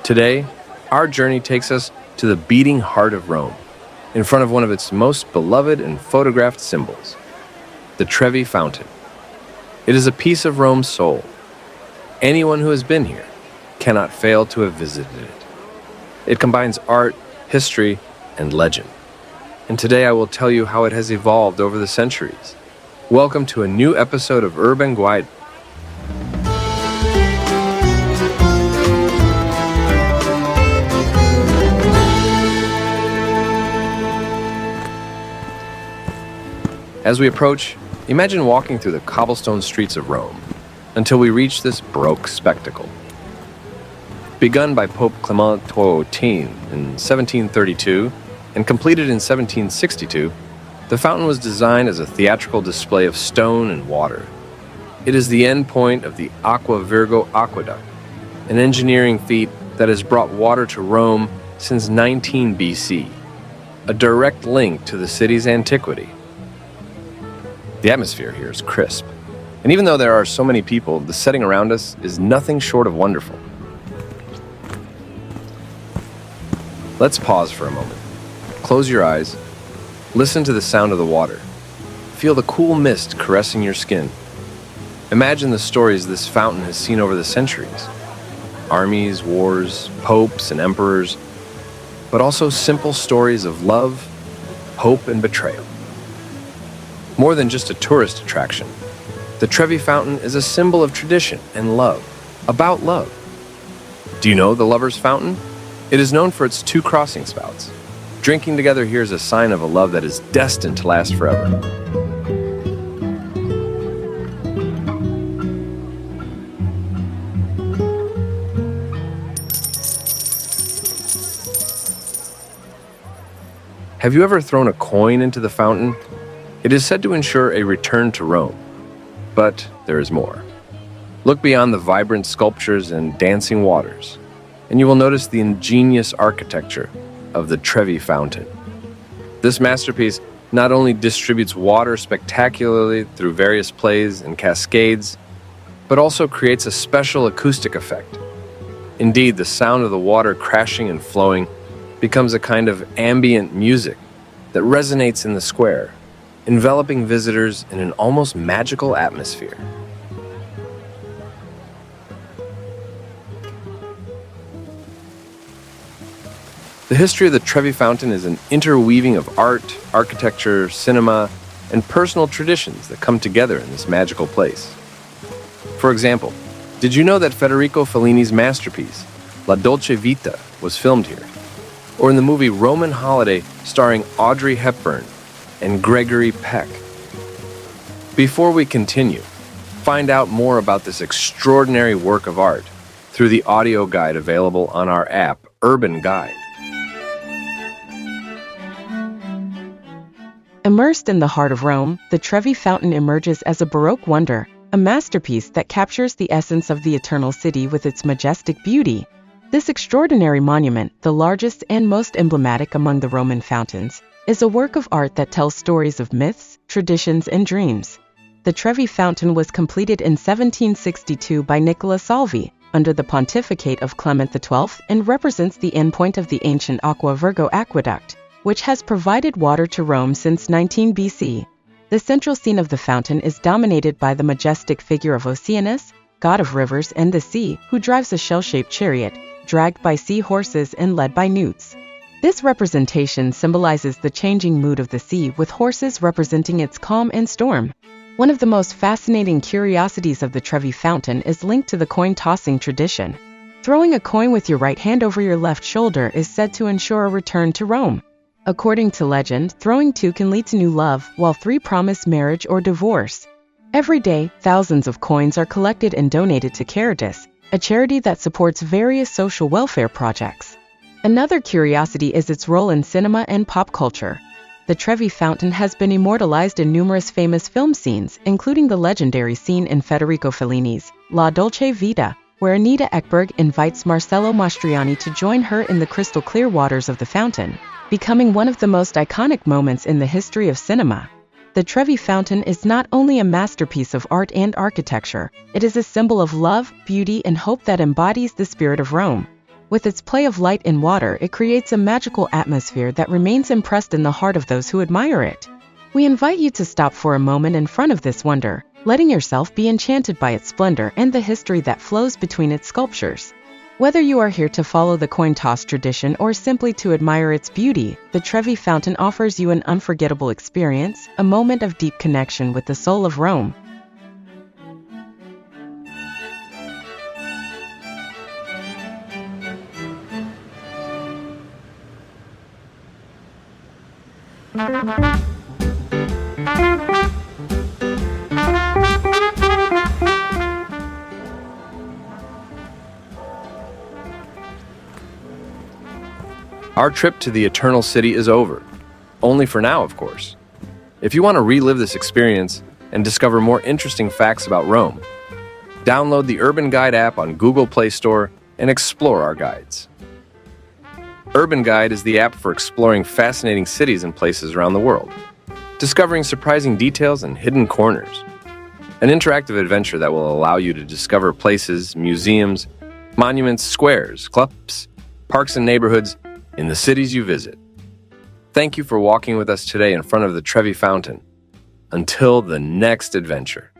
Today, our journey takes us to the beating heart of Rome, in front of one of its most beloved and photographed symbols, the Trevi Fountain. It is a piece of Rome's soul. Anyone who has been here cannot fail to have visited it. It combines art, history, and legend. And today I will tell you how it has evolved over the centuries. Welcome to a new episode of UrbanGuide. As we approach, imagine walking through the cobblestone streets of Rome until we reach this Baroque spectacle. Begun by Pope Clement XIII in 1732 and completed in 1762, the fountain was designed as a theatrical display of stone and water. It is the end point of the Aqua Virgo aqueduct, an engineering feat that has brought water to Rome since 19 BC, a direct link to the city's antiquity. The atmosphere here is crisp, and even though there are so many people, the setting around us is nothing short of wonderful. Let's pause for a moment. Close your eyes. Listen to the sound of the water. Feel the cool mist caressing your skin. Imagine the stories this fountain has seen over the centuries. Armies, wars, popes, and emperors, but also simple stories of love, hope, and betrayal. More than just a tourist attraction, the Trevi Fountain is a symbol of tradition and love, about love. Do you know the Lover's Fountain? It is known for its two crossing spouts. Drinking together here is a sign of a love that is destined to last forever. Have you ever thrown a coin into the fountain? It is said to ensure a return to Rome. But there is more. Look beyond the vibrant sculptures and dancing waters, and you will notice the ingenious architecture of the Trevi Fountain. This masterpiece not only distributes water spectacularly through various plays and cascades, but also creates a special acoustic effect. Indeed, the sound of the water crashing and flowing becomes a kind of ambient music that resonates in the square, enveloping visitors in an almost magical atmosphere. The history of the Trevi Fountain is an interweaving of art, architecture, cinema, and personal traditions that come together in this magical place. For example, did you know that Federico Fellini's masterpiece, La Dolce Vita, was filmed here? Or in the movie Roman Holiday starring Audrey Hepburn and Gregory Peck? Before we continue, find out more about this extraordinary work of art through the audio guide available on our app, UrbanGuide. Immersed in the heart of Rome, the Trevi Fountain emerges as a Baroque wonder, a masterpiece that captures the essence of the eternal city with its majestic beauty. This extraordinary monument, the largest and most emblematic among the Roman fountains, is a work of art that tells stories of myths, traditions, and dreams. The Trevi Fountain was completed in 1762 by Nicola Salvi, under the pontificate of Clement XII, and represents the endpoint of the ancient Aqua Virgo aqueduct, which has provided water to Rome since 19 BC. The central scene of the fountain is dominated by the majestic figure of Oceanus, god of rivers and the sea, who drives a shell-shaped chariot, dragged by sea horses and led by newts. This representation symbolizes the changing mood of the sea, with horses representing its calm and storm. One of the most fascinating curiosities of the Trevi Fountain is linked to the coin-tossing tradition. Throwing a coin with your right hand over your left shoulder is said to ensure a return to Rome. According to legend, throwing two can lead to new love, while three promise marriage or divorce. Every day, thousands of coins are collected and donated to Caritas, a charity that supports various social welfare projects. Another curiosity is its role in cinema and pop culture. The Trevi Fountain has been immortalized in numerous famous film scenes, including the legendary scene in Federico Fellini's La Dolce Vita, where Anita Ekberg invites Marcello Mastroianni to join her in the crystal-clear waters of the fountain, becoming one of the most iconic moments in the history of cinema. The Trevi Fountain is not only a masterpiece of art and architecture, it is a symbol of love, beauty, and hope that embodies the spirit of Rome. With its play of light and water, it creates a magical atmosphere that remains impressed in the heart of those who admire it. We invite you to stop for a moment in front of this wonder, letting yourself be enchanted by its splendor and the history that flows between its sculptures. Whether you are here to follow the coin toss tradition or simply to admire its beauty, the Trevi Fountain offers you an unforgettable experience, a moment of deep connection with the soul of Rome. Our trip to the Eternal City is over. Only for now, of course. If you want to relive this experience and discover more interesting facts about Rome, download the UrbanGuide app on Google Play Store and explore our guides. UrbanGuide is the app for exploring fascinating cities and places around the world, discovering surprising details and hidden corners. An interactive adventure that will allow you to discover places, museums, monuments, squares, clubs, parks, and neighborhoods in the cities you visit. Thank you for walking with us today in front of the Trevi Fountain. Until the next adventure.